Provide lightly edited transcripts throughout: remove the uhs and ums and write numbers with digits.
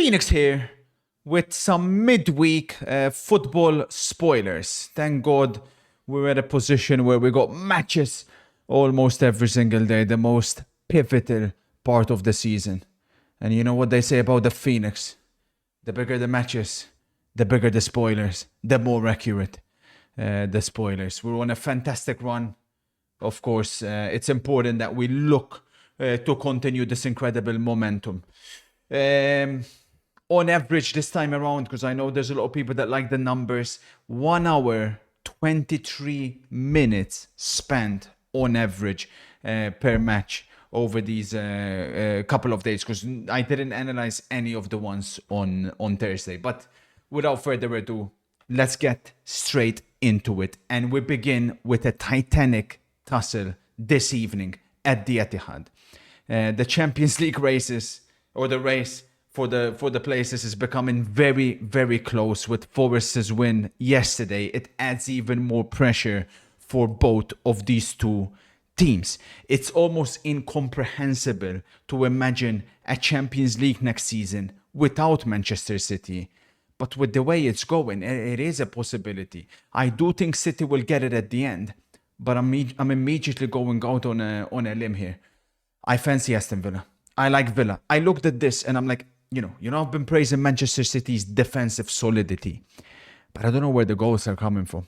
Phoenix here with some midweek football spoilers. Thank God we're at a position where we got matches almost every single day, the most pivotal part of the season. And you know what they say about the Phoenix? The bigger the matches, the bigger the spoilers, the more accurate the spoilers. We're on a fantastic run. Of course, it's important that we look to continue this incredible momentum. On average this time around, because I know there's a lot of people that like the numbers, 1 hour, 23 minutes spent on average per match over these couple of days, because I didn't analyze any of the ones on Thursday. But without further ado, let's get straight into it. And we begin with a titanic tussle this evening at the Etihad. The Champions League races, or the race for the places, is becoming very, very close. With Forest's win yesterday, it adds even more pressure for both of these two teams. It's almost incomprehensible to imagine a Champions League next season without Manchester City. But with the way it's going, it is a possibility. I do think City will get it at the end, but I'm immediately going out on a limb here. I fancy Aston Villa. I like Villa. I looked at this and I'm like, I've been praising Manchester City's defensive solidity, but I don't know where the goals are coming from.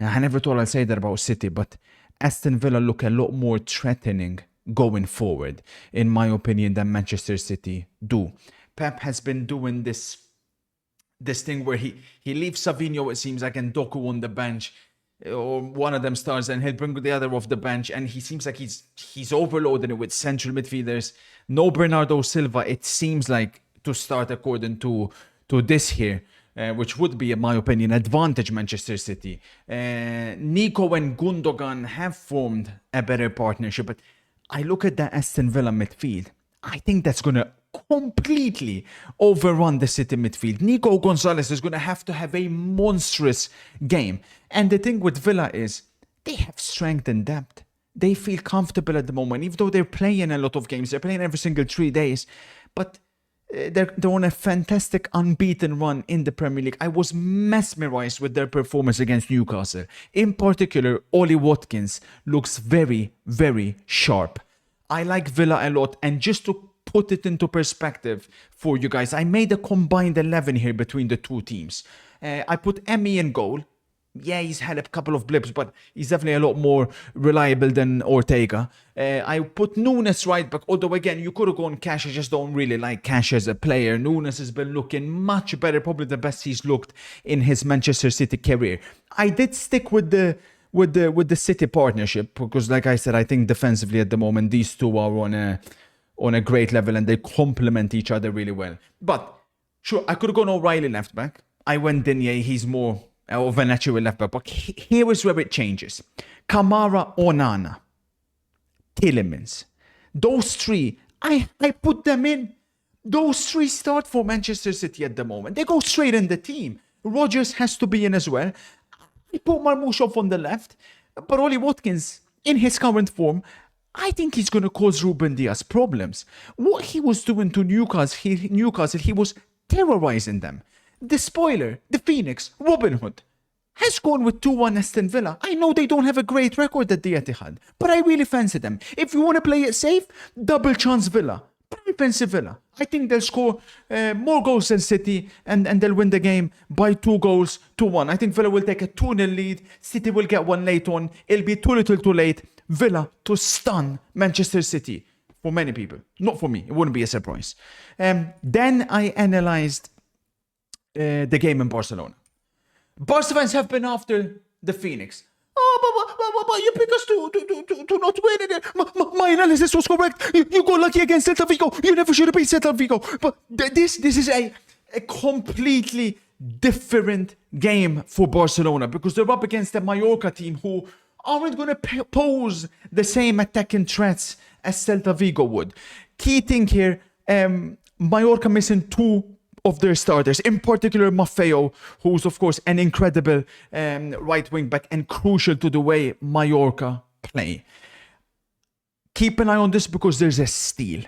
And I never thought I'd say that about City, but Aston Villa look a lot more threatening going forward, in my opinion, than Manchester City do. Pep has been doing this thing where he leaves Savinho, it seems like, and Doku on the bench, or one of them starts, and he'll bring the other off the bench, and he seems like he's overloading it with central midfielders. No Bernardo Silva, it seems like, to start according to this here, which would be, in my opinion, advantage Manchester City. Nico and Gundogan have formed a better partnership, but I look at the Aston Villa midfield. I think that's going to completely overrun the City midfield. Nico Gonzalez is going to have a monstrous game. And the thing with Villa is they have strength and depth. They feel comfortable at the moment, even though they're playing a lot of games. They're playing every single 3 days. But they're on a fantastic unbeaten run in the Premier League. I was mesmerized with their performance against Newcastle. In particular, Ollie Watkins looks very, very sharp. I like Villa a lot, and just to put it into perspective for you guys, I made a combined 11 here between the two teams. I put Emi in goal. Yeah, he's had a couple of blips, but he's definitely a lot more reliable than Ortega. I put Nunes right back, although again, you could have gone Cash. I just don't really like Cash as a player. Nunes has been looking much better, probably the best he's looked in his Manchester City career. I did stick with the City partnership because, like I said, I think defensively at the moment these two are on a great level and they complement each other really well. But sure, I could have gone O'Reilly left back. I went Digne. He's more of a natural left back. But here is where it changes. Kamara, Onana, Tielemans. Those three, I put them in. Those three start for Manchester City at the moment. They go straight in the team. Rodgers has to be in as well. I put Marmoushov on the left. But Ollie Watkins, in his current form, I think he's going to cause Ruben Dias problems. What he was doing to Newcastle, he was terrorizing them. The spoiler, the Phoenix, Robin Hood, has gone with 2-1 Aston Villa. I know they don't have a great record at the Etihad, but I really fancy them. If you want to play it safe, double chance Villa. But I fancy Villa. I think they'll score more goals than City, and they'll win the game by 2-1. I think Villa will take a 2-0 lead. City will get one late on. It'll be too little too late. Villa to stun Manchester City. For many people. Not for me. It wouldn't be a surprise. Then I analysed the game in Barcelona. Barca fans have been after the Phoenix. Oh, but you pick us to not win it. My analysis was correct. You got lucky against Celta Vigo. You never should have beat Celta Vigo. But this is a completely different game for Barcelona because they're up against a Mallorca team who aren't going to pose the same attacking threats as Celta Vigo would. Key thing here, Mallorca missing 2 of their starters, in particular Maffeo, who's of course an incredible right wing back and crucial to the way Mallorca play. Keep an eye on this because there's a steal.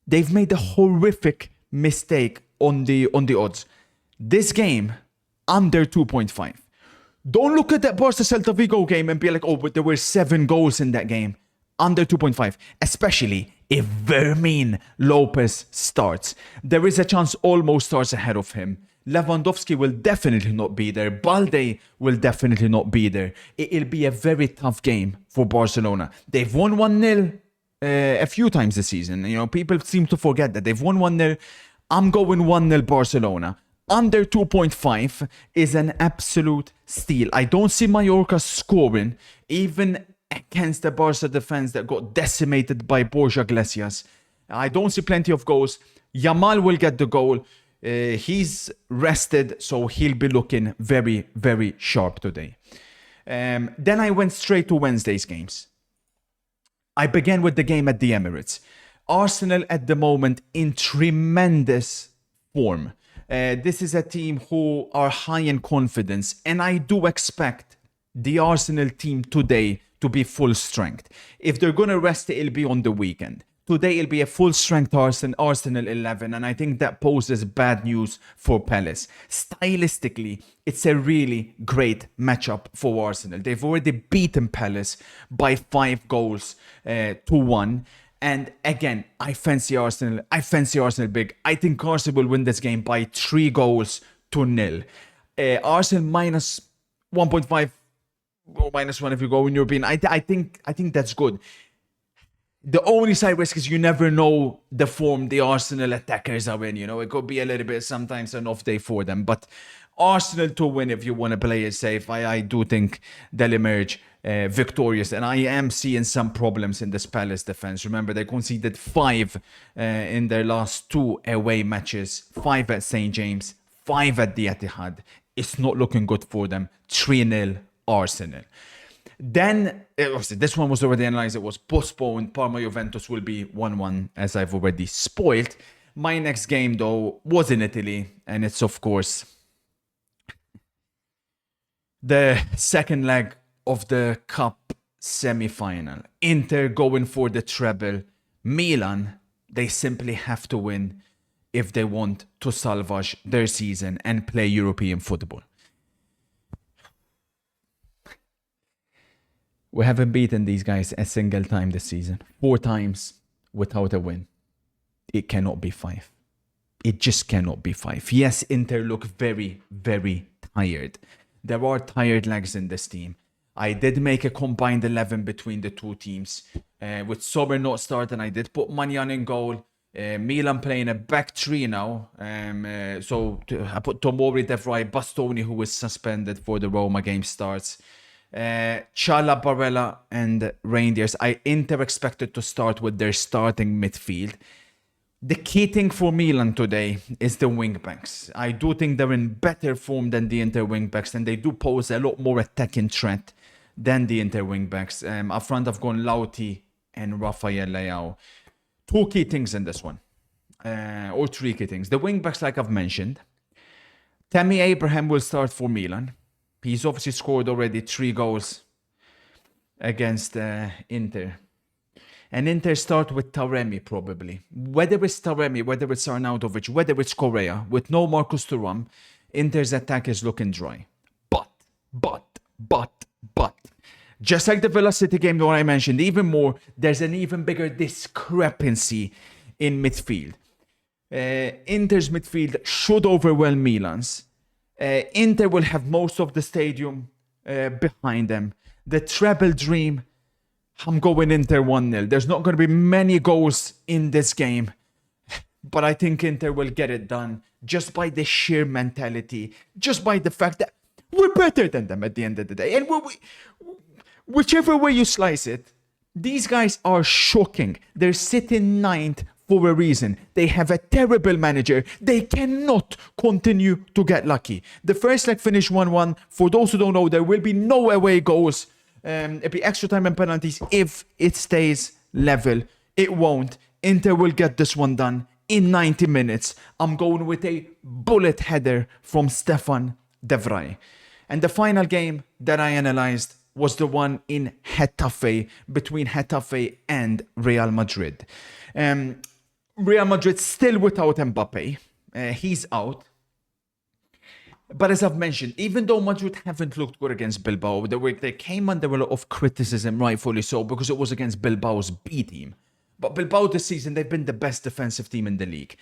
They've made a horrific mistake on the odds. This game under 2.5. Don't look at that Barca Celta Vigo game and be like, oh, but there were 7 goals in that game. Under 2.5, especially if Fermin Lopez starts. There is a chance Olmo starts ahead of him. Lewandowski will definitely not be there. Balde will definitely not be there. It'll be a very tough game for Barcelona. They've won 1-0 a few times this season. You know, people seem to forget that. They've won 1-0. I'm going 1-0 Barcelona. Under 2.5 is an absolute steal. I don't see Mallorca scoring, even against the Barca defense that got decimated by Borja Iglesias. I don't see plenty of goals. Yamal will get the goal. He's rested, so he'll be looking very, very sharp today. Then I went straight to Wednesday's games. I began with the game at the Emirates. Arsenal at the moment in tremendous form. This is a team who are high in confidence, and I do expect the Arsenal team today to be full strength. If they're going to rest, it'll be on the weekend. Today it'll be a full strength Arsenal 11, and I think that poses bad news for Palace. Stylistically, it's a really great matchup for Arsenal. They've already beaten Palace by 5 goals to 1. And again, I fancy Arsenal big. I think Arsenal will win this game by 3 goals to 0. Arsenal minus 1.5 or minus 1 if you go in European. I think that's good. The only side risk is you never know the form the Arsenal attackers are in. You know, it could be a little bit sometimes an off day for them. But Arsenal to win if you want to play it safe. I do think they'll emerge victorious. And I am seeing some problems in this Palace defense. Remember, they conceded 5 in their last 2 away matches. 5 at St. James, 5 at the Etihad. It's not looking good for them. 3-0 Arsenal. Then, this one was already analyzed. It was postponed. Parma-Juventus will be 1-1, as I've already spoiled. My next game, though, was in Italy. And it's, of course, the second leg of the Cup semi-final. Inter going for the treble. Milan, they simply have to win if they want to salvage their season and play European football. We haven't beaten these guys a single time this season. 4 times without a win. It cannot be 5. It just cannot be 5. Yes, Inter look very, very tired. There are tired legs in this team. I did make a combined 11 between the two teams. With Sommer not starting, I did put Magnan in goal. Milan playing a back 3 now. So I put Tomori, De Vrij, Bastoni, who was suspended for the Roma game starts. Chala, Barella and Reindeers. I Inter expected to start with their starting midfield. The key thing for Milan today is the wingbacks. I do think they're in better form than the Inter wingbacks, and they do pose a lot more attacking threat than the Inter wingbacks. Up front, I've gone Lauti and Rafael Leao. 2 key things in this one, or 3 key things. The wingbacks, like I've mentioned. Tammy Abraham will start for Milan. He's obviously scored already 3 goals against Inter. And Inter start with Taremi probably. Whether it's Taremi, whether it's Arnautovic, whether it's Correa, with no Marcus Thuram, Inter's attack is looking dry. But, just like the Villa City game that I mentioned, even more, there's an even bigger discrepancy in midfield. Inter's midfield should overwhelm Milan's. Inter will have most of the stadium behind them. The treble dream, I'm going Inter 1-0. There's not going to be many goals in this game, but I think Inter will get it done just by the sheer mentality, just by the fact that we're better than them at the end of the day. And whichever way you slice it, these guys are shocking. They're sitting 9th for a reason. They have a terrible manager. They cannot continue to get lucky. The first leg finished 1-1. For those who don't know, there will be no away goals. It'll be extra time and penalties if it stays level. It won't. Inter will get this one done in 90 minutes. I'm going with a bullet header from Stefan De Vrij. And the final game that I analyzed was the one in Getafe, between Getafe and Real Madrid. Real Madrid still without Mbappe. He's out. But as I've mentioned, even though Madrid haven't looked good against Bilbao, they came under a lot of criticism, rightfully so, because it was against Bilbao's B team. But Bilbao this season, they've been the best defensive team in the league.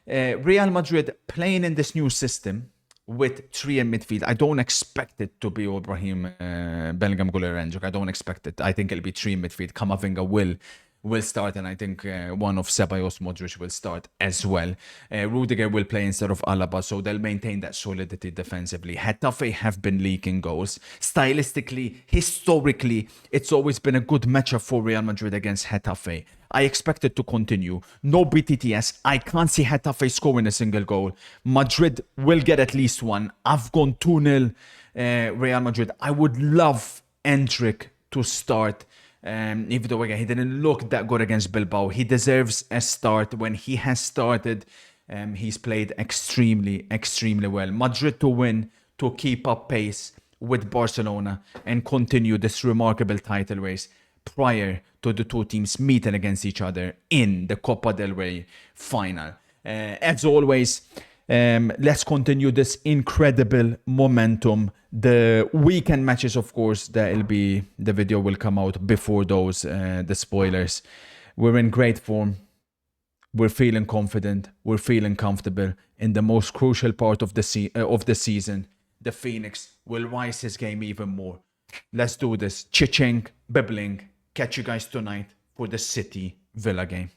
Real Madrid playing in this new system with three in midfield. I don't expect it to be Ibrahim, Bellingham, Güler, and I don't expect it. I think it'll be three in midfield. Camavinga will start, and I think one of Ceballos, Modric will start as well. Rudiger will play instead of Alaba, so they'll maintain that solidity defensively. Getafe have been leaking goals. Stylistically, historically, it's always been a good matchup for Real Madrid against Getafe. I expect it to continue. No BTTS. I can't see Getafe scoring a single goal. Madrid will get at least one. I've gone 2-0 Real Madrid. I would love Endrick to start. Even though again, he didn't look that good against Bilbao, he deserves a start. When he has started, he's played extremely well. Madrid to win, to keep up pace with Barcelona and continue this remarkable title race prior to the two teams meeting against each other in the Copa del Rey final. As always, let's continue this incredible momentum. The weekend matches, of course, the video will come out before those, the spoilers. We're in great form. We're feeling confident. We're feeling comfortable. In the most crucial part of the season, the Phoenix will rise his game even more. Let's do this. Chiching, bibbling. Catch you guys tonight for the City Villa game.